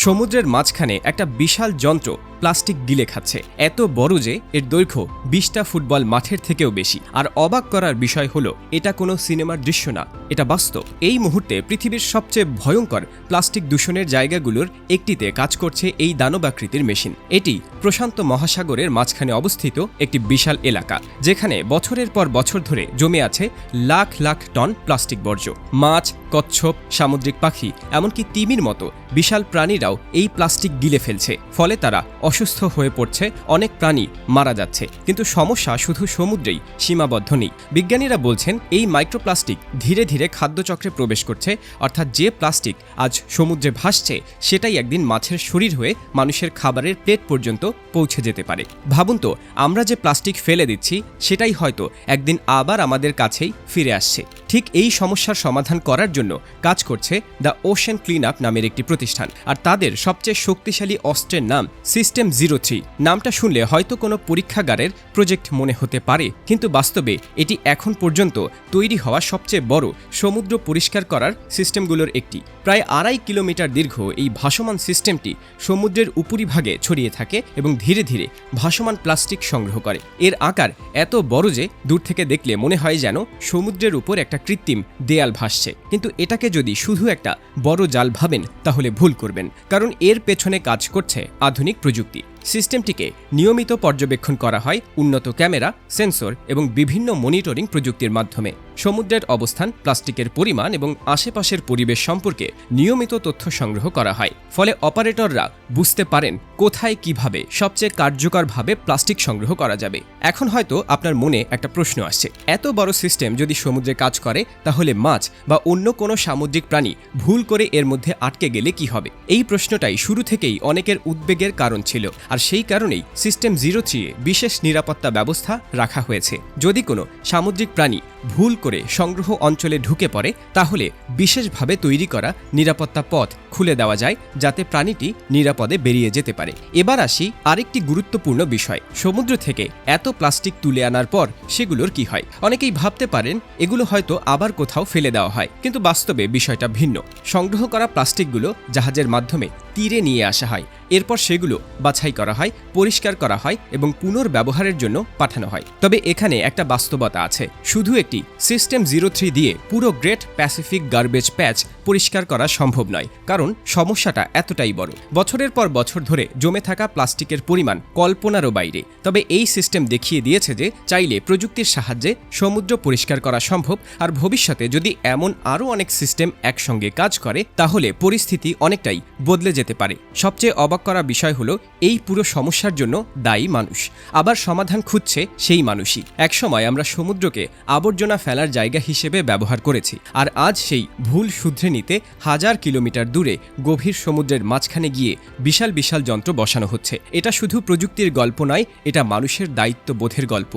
সমুদ্রের মাঝখানে একটা বিশাল যন্ত্র প্লাস্টিক গিলে খাচ্ছে, এত বড় যে এর দৈর্ঘ্য ২০টা ফুটবল মাঠের থেকেও বেশি। আর অবাক করার বিষয় হলো এটা কোনো সিনেমার দৃশ্য না, এটা বাস্তব। এই মুহূর্তে পৃথিবীর সবচেয়ে ভয়ঙ্কর প্লাস্টিক দূষণের জায়গাগুলোর একটিতে কাজ করছে এই দানবাকৃতির মেশিন। এটি প্রশান্ত মহাসাগরের মাঝখানে অবস্থিত একটি বিশাল এলাকা, যেখানে বছরের পর বছর ধরে জমে আছে লাখ লাখ টন প্লাস্টিক বর্জ্য। মাছ, কচ্ছপ, সামুদ্রিক পাখি, এমনকি তিমির মতো বিশাল প্রাণীরাও এই প্লাস্টিক গিলে ফেলছে। ফলে তারা অসুস্থ হয়ে পড়ছে, অনেক প্রাণী মারা যাচ্ছে। কিন্তু সমস্যা শুধু সমুদ্রেই সীমাবদ্ধ নেই। বিজ্ঞানীরা বলছেন এই মাইক্রোপ্লাস্টিক ধীরে ধীরে খাদ্যচক্রে প্রবেশ করছে, অর্থাৎ যে প্লাস্টিক আজ সমুদ্রে ভাসছে সেটাই একদিন মাছের শরীর হয়ে মানুষের খাবারের প্লেট পর্যন্ত পৌঁছে যেতে পারে। ভাবুন তো, আমরা যে প্লাস্টিক ফেলে দিচ্ছি সেটাই হয়তো একদিন আবার আমাদের কাছেই ফিরে আসছে। ঠিক এই সমস্যার সমাধান করার জন্য কাজ করছে দ্য ওশেন ক্লিন আপ নামের একটি প্রতিষ্ঠান। আর তাদের সবচেয়ে শক্তিশালী অস্ত্রের নাম সিস্টেম 03। নামটা শুনলে হয়তো কোনো পরীক্ষাগারের প্রজেক্ট মনে হতে পারে, কিন্তু বাস্তবে এটি এখন পর্যন্ত তৈরি হওয়া সবচেয়ে বড় সমুদ্র পরিষ্কার করার সিস্টেমগুলোর একটি। প্রায় ২.৫ কিলোমিটার দীর্ঘ এই ভাসমান সিস্টেমটি সমুদ্রের উপরিভাগে ছড়িয়ে থাকে এবং ধীরে ধীরে ভাসমান প্লাস্টিক সংগ্রহ করে। এর আকার এত বড় যে দূর থেকে দেখলে মনে হয় যেন সমুদ্রের উপর একটা কৃত্রিম দেয়াল ভাসছে। কিন্তু এটাকে যদি শুধু একটা বড় জাল ভাবেন তাহলে ভুল করবেন, কারণ এর পেছনে কাজ করছে আধুনিক প্রযুক্তি। সিস্টেমটিকে নিয়মিত পর্যবেক্ষণ করা হয় উন্নত ক্যামেরা, সেন্সর এবং বিভিন্ন মনিটরিং প্রযুক্তির মাধ্যমে। সমুদ্রের অবস্থান, প্লাস্টিকের পরিমাণ এবং আশেপাশের পরিবেশ সম্পর্কে নিয়মিত তথ্য সংগ্রহ করা হয়। ফলে অপারেটররা বুঝতে পারেন কোথায় কিভাবে সবচেয়ে কার্যকরভাবে প্লাস্টিক সংগ্রহ করা যাবে। এখন হয়তো আপনার মনে একটা প্রশ্ন আসছে, এত বড় সিস্টেম যদি সমুদ্রে কাজ করে তাহলে মাছ বা অন্য কোনো সামুদ্রিক প্রাণী ভুল করে এর মধ্যে আটকে গেলে কি হবে? এই প্রশ্নটাই শুরু থেকেই অনেকের উদ্বেগের কারণ ছিল। আর সেই কারণেই সিস্টেম 03 বিশেষ নিরাপত্তা ব্যবস্থা রাখা হয়েছে। যদি কোনো সামুদ্রিক প্রাণী ভুল করে সংগ্রহ অঞ্চলে ঢুকে পড়ে তাহলে বিশেষভাবে তৈরি করা নিরাপত্তা পথ খুলে দেওয়া যায়, যাতে প্রাণীটি নিরাপদে বেরিয়ে যেতে পারে। এবার আসি আরেকটি গুরুত্বপূর্ণ বিষয়, সমুদ্র থেকে এত প্লাস্টিক তুলে আনার পর সেগুলোর কি হয়? অনেকেই ভাবতে পারেন এগুলো হয়তো আবার কোথাও ফেলে দেওয়া হয়, কিন্তু বাস্তবে বিষয়টা ভিন্ন। সংগ্রহ করা প্লাস্টিকগুলো জাহাজের মাধ্যমে তীরে নিয়ে আসা হয়, এরপর সেগুলো বাছাই করা হয়, পরিষ্কার করা হয় এবং পুনর্ব্যবহারের জন্য পাঠানো হয়। তবে এখানে একটা বাস্তবতা আছে, শুধু একটি সিস্টেম 03 দিয়ে পুরো গ্রেট প্যাসিফিক গার্বেজ প্যাচ পরিষ্কার করা সম্ভব নয়, কারণ সমস্যাটা এতটাই বড়। বছরের পর বছর ধরে জমে থাকা প্লাস্টিকের পরিমাণ কল্পনারও বাইরে। তবে এই সিস্টেম দেখিয়ে দিয়েছে যে চাইলে প্রযুক্তির সাহায্যে সমুদ্র পরিষ্কার করা সম্ভব। আর ভবিষ্যতে যদি এমন আরও অনেক সিস্টেম একসঙ্গে কাজ করে তাহলে পরিস্থিতি অনেকটাই বদলে যেতে পারে। সবচেয়ে অবাক করা বিষয় হলো এই পুরো সমস্যার জন্য দায়ী মানুষ, আবার সমাধান খুঁজছে সেই মানুষই। একসময় আমরা সমুদ্রকে আবর্জনা ফেলার জায়গা হিসেবে ব্যবহার করেছি, আর আজ সেই ভুল শুধরে নিতে হাজার কিলোমিটার দূরে গভীর সমুদ্রের মাঝখানে গিয়ে বিশাল বিশাল যন্ত্র বসানো হচ্ছে। এটা শুধু প্রযুক্তির গল্প নয়, এটা মানুষের দায়িত্ববোধের গল্প।